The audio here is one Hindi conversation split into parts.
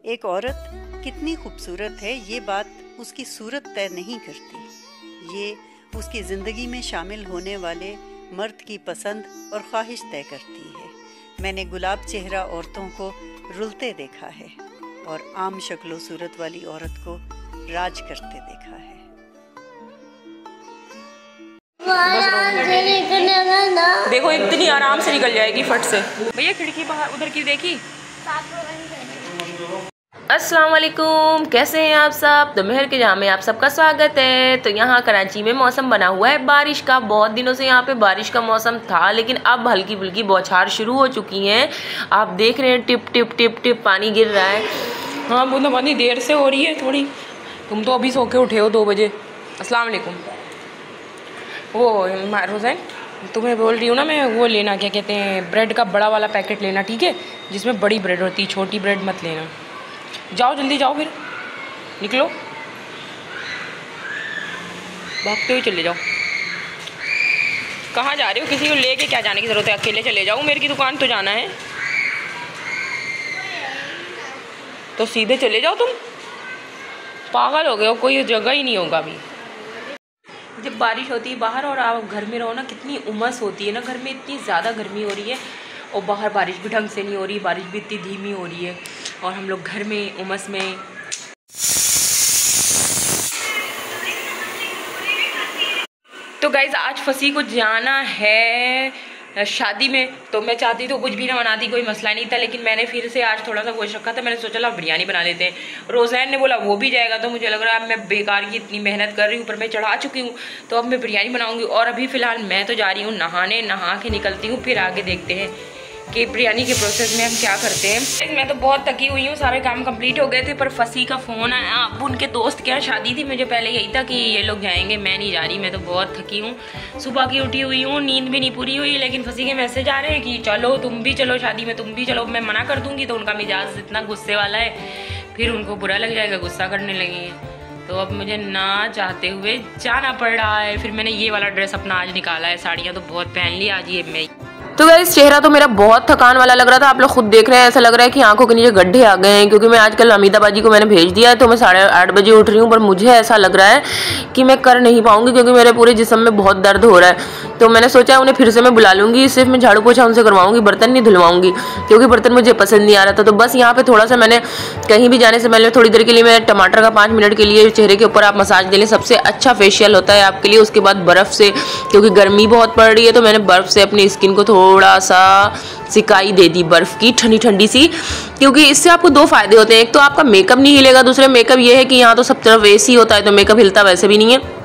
एक औरत कितनी खूबसूरत है ये बात उसकी सूरत तय नहीं करती, ये उसकी ज़िंदगी में शामिल होने वाले मर्द की पसंद और ख्वाहिश तय करती है। मैंने गुलाब चेहरा औरतों को रुलते देखा है और आम शक्लो सूरत वाली औरत को राज करते देखा है। देखो इतनी आराम से निकल जाएगी फट से। भैया खिड़की बाहर उधर की देखी। अस्सलाम वालेकुम, कैसे हैं आप सब। तो मेहर के जहाँ में आप सबका स्वागत है। तो यहाँ कराची में मौसम बना हुआ है बारिश का। बहुत दिनों से यहाँ पे बारिश का मौसम था, लेकिन अब हल्की फुल्की बौछार शुरू हो चुकी हैं। आप देख रहे हैं टिप टिप टिप टिप पानी गिर रहा है। हाँ बूंदाबांदी देर से हो रही है थोड़ी। तुम तो अभी सो के उठे हो 2 बजे। अस्सलाम वालेकुम। वो रोज़ैन तुम्हें बोल रही हूँ ना मैं, वो लेना क्या कहते हैं, ब्रेड का बड़ा वाला पैकेट लेना, ठीक है, जिसमें बड़ी ब्रेड होती है, छोटी ब्रेड मत लेना। जाओ जल्दी जाओ, फिर निकलो, भागते हुए चले जाओ। कहाँ जा रहे हो, किसी को लेके क्या जाने की ज़रूरत है, अकेले चले जाओ। मेरे की दुकान तो जाना है तो सीधे चले जाओ। तुम पागल हो गए हो, कोई जगह ही नहीं होगा अभी। जब बारिश होती है बाहर और आप घर में रहो ना, कितनी उमस होती है ना, घर में इतनी ज़्यादा गर्मी हो रही है और बाहर बारिश भी ढंग से नहीं हो रही, बारिश भी इतनी धीमी हो रही है और हम लोग घर में उमस में। तो गाइज़ आज फसी को जाना है शादी में, तो मैं चाहती तो कुछ भी ना बनाती, कोई मसला नहीं था, लेकिन मैंने फिर से आज थोड़ा सा गोश्त रखा था। मैंने सोचा ला बिरयानी बना लेते हैं। रोज़ैन ने बोला वो भी जाएगा, तो मुझे लग रहा है मैं बेकार की इतनी मेहनत कर रही हूँ, ऊपर मैं चढ़ा चुकी हूँ, तो अब मैं बिरयानी बनाऊँगी। और अभी फ़िलहाल मैं तो जा रही हूँ नहाने, नहा के निकलती हूँ, फिर आगे देखते हैं कि बिरयानी के प्रोसेस में हम क्या करते हैं। मैं तो बहुत थकी हुई हूँ, सारे काम कंप्लीट हो गए थे, पर फसी का फ़ोन आया। अब उनके दोस्त के यहाँ शादी थी, मुझे पहले यही था कि ये लोग जाएंगे, मैं नहीं जा रही। मैं तो बहुत थकी हूँ, सुबह की उठी हुई हूँ, नींद भी नहीं पूरी हुई, लेकिन फसी के मैसेज आ रहे हैं कि चलो तुम भी चलो शादी में, तुम भी चलो। मैं मना कर दूँगी तो उनका मिजाज इतना गुस्से वाला है, फिर उनको बुरा लग जाएगा, गुस्सा करने लगेंगे। तो अब मुझे ना चाहते हुए जाना पड़ रहा है। फिर मैंने ये वाला ड्रेस अपना आज निकाला है, साड़ियाँ तो बहुत पहन ली आज ये मैं। तो गाइस चेहरा तो मेरा बहुत थकान वाला लग रहा था, आप लोग खुद देख रहे हैं। ऐसा लग रहा है कि आंखों के नीचे गड्ढे आ गए हैं, क्योंकि मैं आजकल अमीताबाजी को मैंने भेज दिया है, तो मैं 8:30 बजे उठ रही हूँ, पर मुझे ऐसा लग रहा है कि मैं कर नहीं पाऊंगी, क्योंकि मेरे पूरे जिस्म में बहुत दर्द हो रहा है। तो मैंने सोचा उन्हें फिर से मैं बुला लूँगी, सिर्फ मैं झाड़ू पोछा उनसे करवाऊँगी, बर्तन नहीं धुलवाऊँगी, क्योंकि बर्तन मुझे पसंद नहीं आ रहा था। तो बस यहाँ पे थोड़ा सा मैंने कहीं भी जाने से पहले थोड़ी देर के लिए मैं टमाटर का 5 मिनट के लिए चेहरे के ऊपर आप मसाज दे लें, सबसे अच्छा फेशियल होता है आपके लिए। उसके बाद बर्फ़ से, क्योंकि गर्मी बहुत पड़ रही है, तो मैंने बर्फ़ से अपनी स्किन को थोड़ा सा सिकाई दे दी, बर्फ़ की ठंडी ठंडी सी, क्योंकि इससे आपको 2 फायदे होते हैं। एक तो आपका मेकअप नहीं हिलेगा, दूसरे मेकअप ये है कि यहाँ तो सब तरफ एसी होता है, तो मेकअप हिलता वैसे भी नहीं है।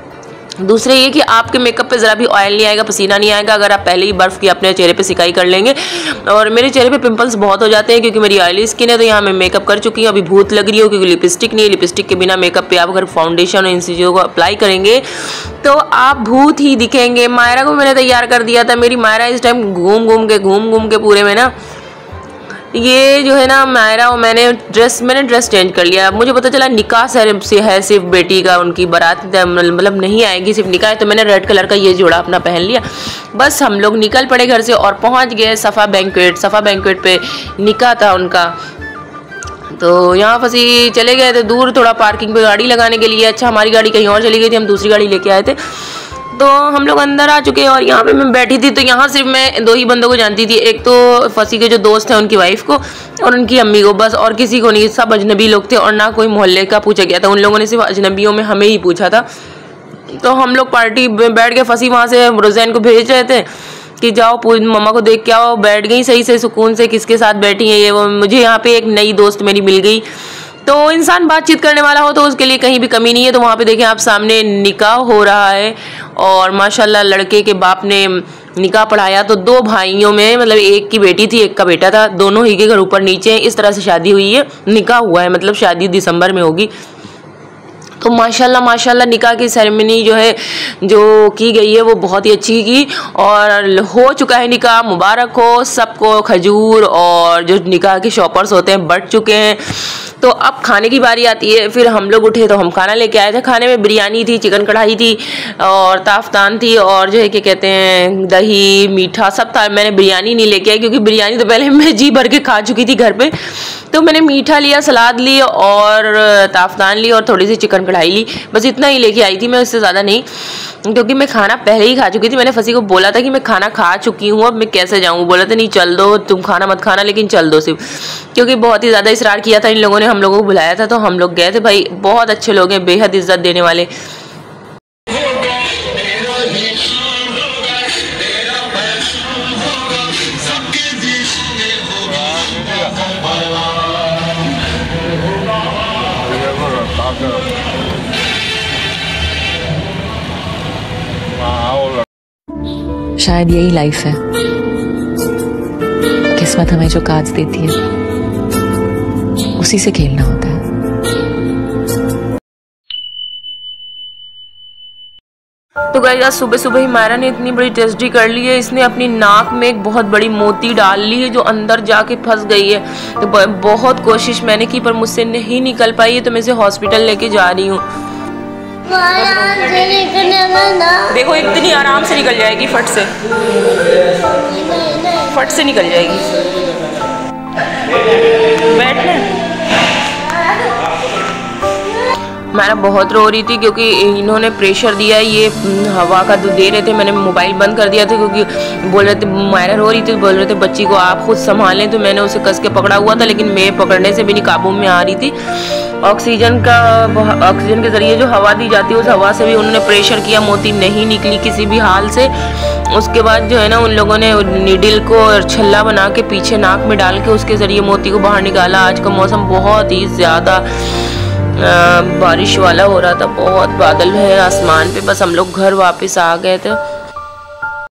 दूसरे ये कि आपके मेकअप पे ज़रा भी ऑयल नहीं आएगा, पसीना नहीं आएगा, अगर आप पहले ही बर्फ़ की अपने चेहरे पे सिकाई कर लेंगे। और मेरे चेहरे पे पिंपल्स बहुत हो जाते हैं, क्योंकि मेरी ऑयली स्किन है, तो यहाँ मैं मेकअप कर चुकी हूँ। अभी भूत लग रही हो, क्योंकि लिपस्टिक नहीं है। लिपस्टिक के बिना मेकअप पे आप अगर फाउंडेशन और इन चीज़ों को अप्लाई करेंगे तो आप भूत ही दिखेंगे। मायरा को मैंने तैयार कर दिया था। मेरी मायरा इस टाइम घूम घूम के पूरे में ना, ये जो है ना मायरा, और मैंने ड्रेस चेंज कर लिया। मुझे पता चला निकाह से है सिर्फ बेटी का, उनकी बारात मतलब नहीं आएगी, सिर्फ निकाह है, तो मैंने रेड कलर का ये जोड़ा अपना पहन लिया। बस हम लोग निकल पड़े घर से और पहुंच गए सफ़ा बैंक्वेट पे निकाह था उनका। तो यहाँ फंसी चले गए थे दूर थोड़ा पार्किंग पे गाड़ी लगाने के लिए। अच्छा हमारी गाड़ी कहीं और चली गई थी, हम दूसरी गाड़ी लेके आए थे। तो हम लोग अंदर आ चुके हैं और यहाँ पे मैं बैठी थी। तो यहाँ सिर्फ मैं 2 ही बंदों को जानती थी, एक तो फसी के जो दोस्त हैं उनकी वाइफ को और उनकी अम्मी को, बस, और किसी को नहीं। सब अजनबी लोग थे और ना कोई मोहल्ले का पूछा गया था। उन लोगों ने सिर्फ अजनबियों में हमें ही पूछा था। तो हम लोग पार्टी में बैठ के, फसी वहाँ से रोज़ैन को भेज रहे थे कि जाओ मम्मा को देख के आओ। बैठ गई सही से सुकून से, किसके साथ बैठी हैं ये वो। मुझे यहाँ पे एक नई दोस्त मेरी मिल गई। तो इंसान बातचीत करने वाला हो तो उसके लिए कहीं भी कमी नहीं है। तो वहाँ पे देखें आप सामने निकाह हो रहा है और माशाल्लाह लड़के के बाप ने निकाह पढ़ाया। तो 2 भाइयों में, मतलब एक की बेटी थी, एक का बेटा था, दोनों ही के घर ऊपर नीचे इस तरह से शादी हुई है, निकाह हुआ है, मतलब शादी दिसंबर में होगी। तो माशाल्लाह निकाह की सेरेमनी जो है जो की गई है वो बहुत ही अच्छी की और हो चुका है निकाह। मुबारक हो सबको। खजूर और जो निकाह के शॉपर्स होते हैं बढ़ चुके हैं। तो अब खाने की बारी आती है। फिर हम लोग उठे तो हम खाना लेके आए थे। खाने में बिरयानी थी, चिकन कढ़ाई थी और ताफ्तान थी और जो है क्या कहते हैं दही मीठा सब था। मैंने बिरयानी नहीं लेके आई क्योंकि बिरयानी तो पहले मैं जी भर के खा चुकी थी घर पे। तो मैंने मीठा लिया, सलाद ली और ताफ्तान ली और थोड़ी सी चिकन कढ़ाई ली, बस इतना ही लेके आई थी मैं, उससे ज़्यादा नहीं, क्योंकि मैं खाना पहले ही खा चुकी थी। मैंने फसी को बोला था कि मैं खाना खा चुकी हूँ, अब मैं कैसे जाऊँ। बोला था नहीं चल दो, तुम खाना मत खाना लेकिन चल दो सिर्फ, क्योंकि बहुत ही ज़्यादा इसरार किया था इन लोगों ने। हम लोगों को बुलाया था तो हम लोग गए थे। भाई बहुत अच्छे लोग हैं, बेहद इज्जत देने वाले। शायद यही लाइफ है, किस्मत हमें जो काज देती है उसी से खेलना होता है। तो गाइस आज सुबह सुबह ही मायरा ने इतनी बड़ी टेस्टी कर ली है। इसने अपनी नाक में एक बहुत बड़ी मोती डाल ली है जो अंदर जाके फंस गई है। तो बहुत कोशिश मैंने की पर मुझसे नहीं निकल पाई है, तो मैं इसे हॉस्पिटल लेके जा रही हूँ। देखो इतनी आराम से निकल जाएगी, फट से निकल जाएगी। बैठना। मायरा बहुत रो रही थी क्योंकि इन्होंने प्रेशर दिया, ये हवा का दे रहे थे। मैंने मोबाइल बंद कर दिया था क्योंकि बोल रहे थे, मायरा रो रही थी, बोल रहे थे बच्ची को आप खुद संभालें, तो मैंने उसे कस के पकड़ा हुआ था, लेकिन मैं पकड़ने से भी नहीं काबू में आ रही थी। ऑक्सीजन के ज़रिए जो हवा दी जाती है उस हवा से भी उन्होंने प्रेशर किया, मोती नहीं निकली किसी भी हाल से। उसके बाद जो है ना उन लोगों ने नीडल को छल्ला बना के पीछे नाक में डाल के उसके ज़रिए मोती को बाहर निकाला। आज का मौसम बहुत ही ज़्यादा बारिश वाला हो रहा था, बहुत बादल है आसमान पे। बस हम लोग घर वापस आ गए थे।